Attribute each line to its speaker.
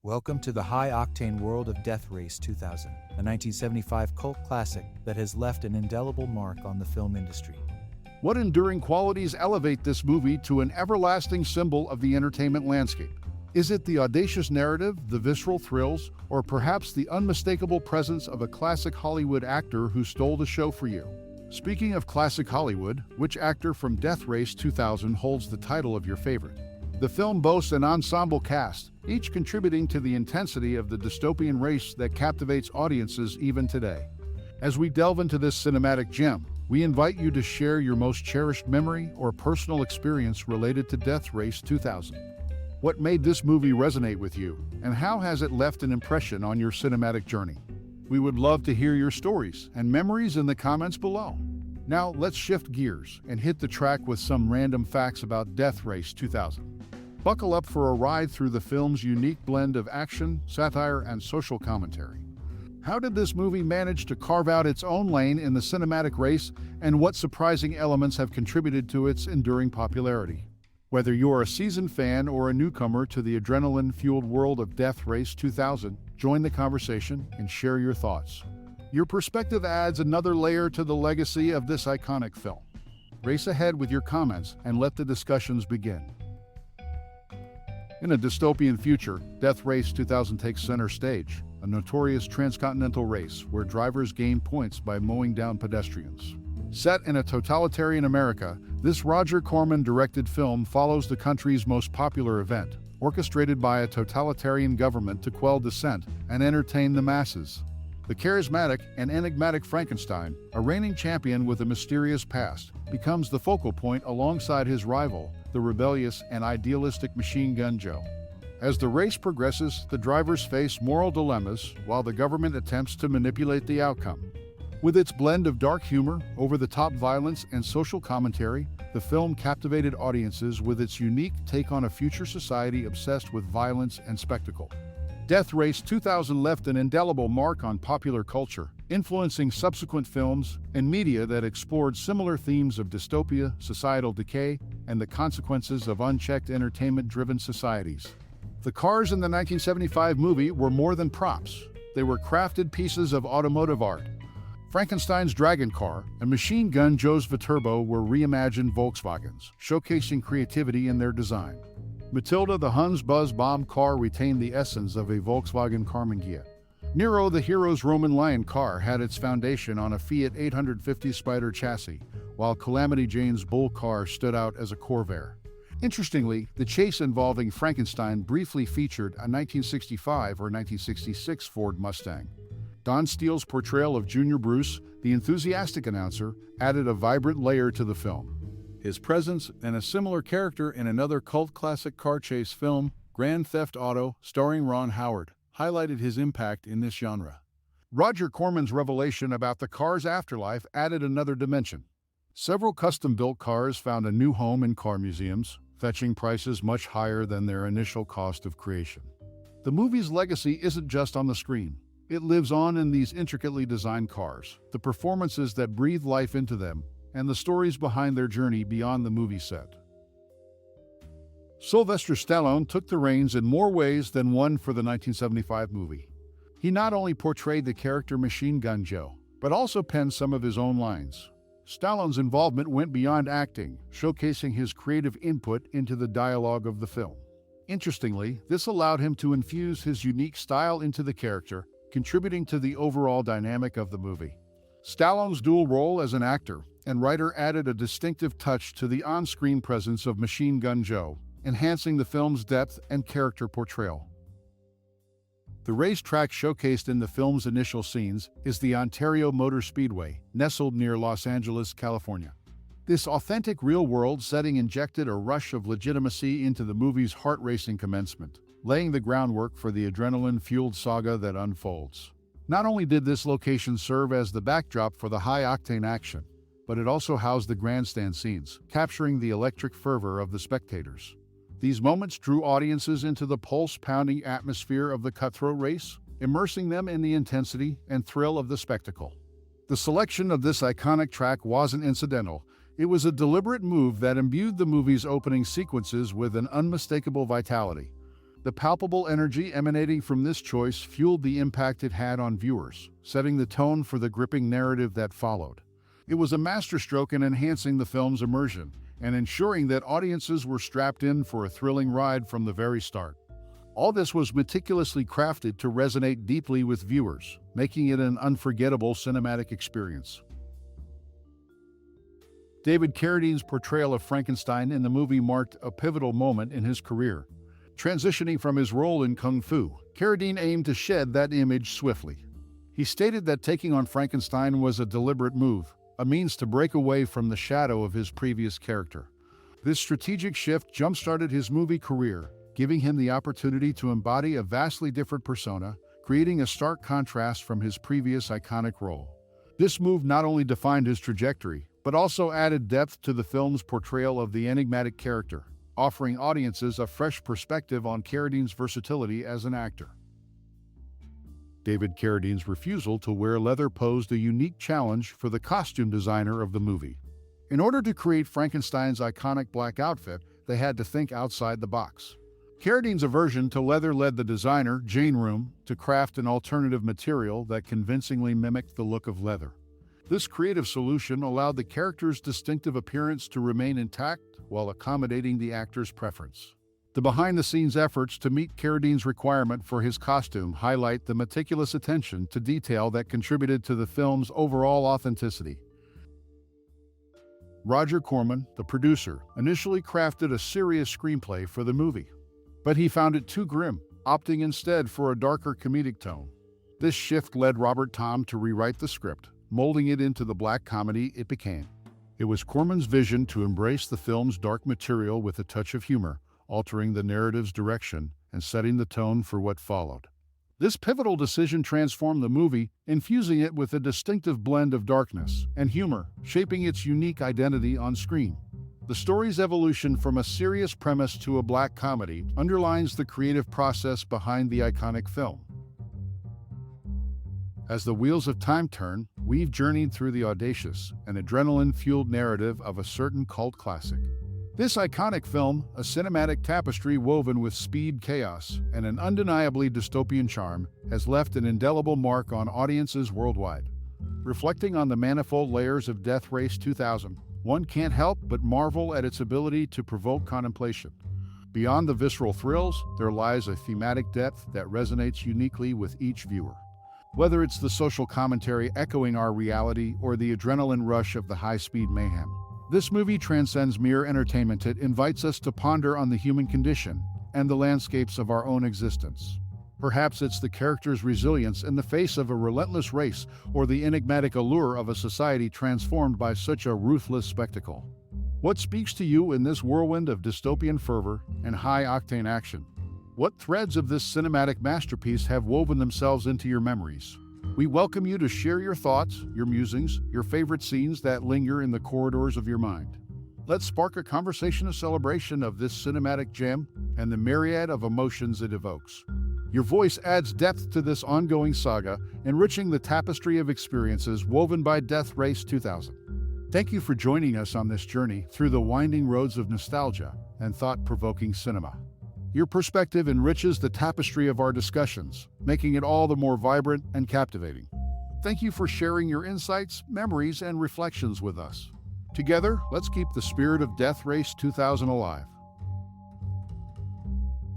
Speaker 1: Welcome to the high-octane world of Death Race 2000, a 1975 cult classic that has left an indelible mark on the film industry.
Speaker 2: What enduring qualities elevate this movie to an everlasting symbol of the entertainment landscape? Is it the audacious narrative, the visceral thrills, or perhaps the unmistakable presence of a classic Hollywood actor who stole the show for you? Speaking of classic Hollywood, which actor from Death Race 2000 holds the title of your favorite? The film boasts an ensemble cast, each contributing to the intensity of the dystopian race that captivates audiences even today. As we delve into this cinematic gem, we invite you to share your most cherished memory or personal experience related to Death Race 2000. What made this movie resonate with you, and how has it left an impression on your cinematic journey? We would love to hear your stories and memories in the comments below. Now, let's shift gears and hit the track with some random facts about Death Race 2000. Buckle up for a ride through the film's unique blend of action, satire, and social commentary. How did this movie manage to carve out its own lane in the cinematic race, and what surprising elements have contributed to its enduring popularity? Whether you're a seasoned fan or a newcomer to the adrenaline-fueled world of Death Race 2000, join the conversation and share your thoughts. Your perspective adds another layer to the legacy of this iconic film. Race ahead with your comments and let the discussions begin. In a dystopian future, Death Race 2000 takes center stage, a notorious transcontinental race where drivers gain points by mowing down pedestrians. Set in a totalitarian America, this Roger Corman-directed film follows the country's most popular event, orchestrated by a totalitarian government to quell dissent and entertain the masses. The charismatic and enigmatic Frankenstein, a reigning champion with a mysterious past, becomes the focal point alongside his rival, the rebellious and idealistic Machine Gun Joe. As the race progresses, the drivers face moral dilemmas while the government attempts to manipulate the outcome. With its blend of dark humor, over-the-top violence, and social commentary, the film captivated audiences with its unique take on a future society obsessed with violence and spectacle. Death Race 2000 left an indelible mark on popular culture, influencing subsequent films and media that explored similar themes of dystopia, societal decay, and the consequences of unchecked entertainment-driven societies. The cars in the 1975 movie were more than props. They were crafted pieces of automotive art. Frankenstein's Dragon Car and Machine Gun Joe's Viterbo were reimagined Volkswagens, showcasing creativity in their design. Matilda, the Hun's Buzz Bomb car, retained the essence of a Volkswagen Carmangia. Nero, the hero's Roman lion car, had its foundation on a Fiat 850 Spider chassis, while Calamity Jane's Bull car stood out as a Corvair. Interestingly, the chase involving Frankenstein briefly featured a 1965 or 1966 Ford Mustang. Don Steele's portrayal of Junior Bruce, the enthusiastic announcer, added a vibrant layer to the film. His presence and a similar character in another cult classic car chase film, Grand Theft Auto, starring Ron Howard, highlighted his impact in this genre. Roger Corman's revelation about the car's afterlife added another dimension. Several custom-built cars found a new home in car museums, fetching prices much higher than their initial cost of creation. The movie's legacy isn't just on the screen. It lives on in these intricately designed cars, the performances that breathe life into them, and the stories behind their journey beyond the movie set. Sylvester Stallone took the reins in more ways than one for the 1975 movie. He not only portrayed the character Machine Gun Joe, but also penned some of his own lines. Stallone's involvement went beyond acting, showcasing his creative input into the dialogue of the film. Interestingly, this allowed him to infuse his unique style into the character, contributing to the overall dynamic of the movie. Stallone's dual role as an actor and writer added a distinctive touch to the on-screen presence of Machine Gun Joe, enhancing the film's depth and character portrayal. The racetrack showcased in the film's initial scenes is the Ontario Motor Speedway, nestled near Los Angeles, California. This authentic real-world setting injected a rush of legitimacy into the movie's heart-racing commencement, laying the groundwork for the adrenaline-fueled saga that unfolds. Not only did this location serve as the backdrop for the high-octane action, but it also housed the grandstand scenes, capturing the electric fervor of the spectators. These moments drew audiences into the pulse-pounding atmosphere of the cutthroat race, immersing them in the intensity and thrill of the spectacle. The selection of this iconic track wasn't incidental. It was a deliberate move that imbued the movie's opening sequences with an unmistakable vitality. The palpable energy emanating from this choice fueled the impact it had on viewers, setting the tone for the gripping narrative that followed. It was a masterstroke in enhancing the film's immersion and ensuring that audiences were strapped in for a thrilling ride from the very start. All this was meticulously crafted to resonate deeply with viewers, making it an unforgettable cinematic experience. David Carradine's portrayal of Frankenstein in the movie marked a pivotal moment in his career. Transitioning from his role in Kung Fu, Carradine aimed to shed that image swiftly. He stated that taking on Frankenstein was a deliberate move, a means to break away from the shadow of his previous character. This strategic shift jump-started his movie career, giving him the opportunity to embody a vastly different persona, creating a stark contrast from his previous iconic role. This move not only defined his trajectory, but also added depth to the film's portrayal of the enigmatic character, offering audiences a fresh perspective on Carradine's versatility as an actor. David Carradine's refusal to wear leather posed a unique challenge for the costume designer of the movie. In order to create Frankenstein's iconic black outfit, they had to think outside the box. Carradine's aversion to leather led the designer, Jane Room, to craft an alternative material that convincingly mimicked the look of leather. This creative solution allowed the character's distinctive appearance to remain intact while accommodating the actor's preference. The behind-the-scenes efforts to meet Carradine's requirement for his costume highlight the meticulous attention to detail that contributed to the film's overall authenticity. Roger Corman, the producer, initially crafted a serious screenplay for the movie, but he found it too grim, opting instead for a darker comedic tone. This shift led Robert Tom to rewrite the script, molding it into the black comedy it became. It was Corman's vision to embrace the film's dark material with a touch of humor, altering the narrative's direction and setting the tone for what followed. This pivotal decision transformed the movie, infusing it with a distinctive blend of darkness and humor, shaping its unique identity on screen. The story's evolution from a serious premise to a black comedy underlines the creative process behind the iconic film. As the wheels of time turn, we've journeyed through the audacious and adrenaline-fueled narrative of a certain cult classic. This iconic film, a cinematic tapestry woven with speed, chaos, and an undeniably dystopian charm, has left an indelible mark on audiences worldwide. Reflecting on the manifold layers of Death Race 2000, one can't help but marvel at its ability to provoke contemplation. Beyond the visceral thrills, there lies a thematic depth that resonates uniquely with each viewer. Whether it's the social commentary echoing our reality or the adrenaline rush of the high-speed mayhem, this movie transcends mere entertainment. It invites us to ponder on the human condition and the landscapes of our own existence. Perhaps it's the character's resilience in the face of a relentless race or the enigmatic allure of a society transformed by such a ruthless spectacle. What speaks to you in this whirlwind of dystopian fervor and high-octane action? What threads of this cinematic masterpiece have woven themselves into your memories? We welcome you to share your thoughts, your musings, your favorite scenes that linger in the corridors of your mind. Let's spark a conversation, a celebration of this cinematic gem and the myriad of emotions it evokes. Your voice adds depth to this ongoing saga, enriching the tapestry of experiences woven by Death Race 2000. Thank you for joining us on this journey through the winding roads of nostalgia and thought-provoking cinema. Your perspective enriches the tapestry of our discussions, making it all the more vibrant and captivating. Thank you for sharing your insights, memories, and reflections with us. Together, let's keep the spirit of Death Race 2000 alive.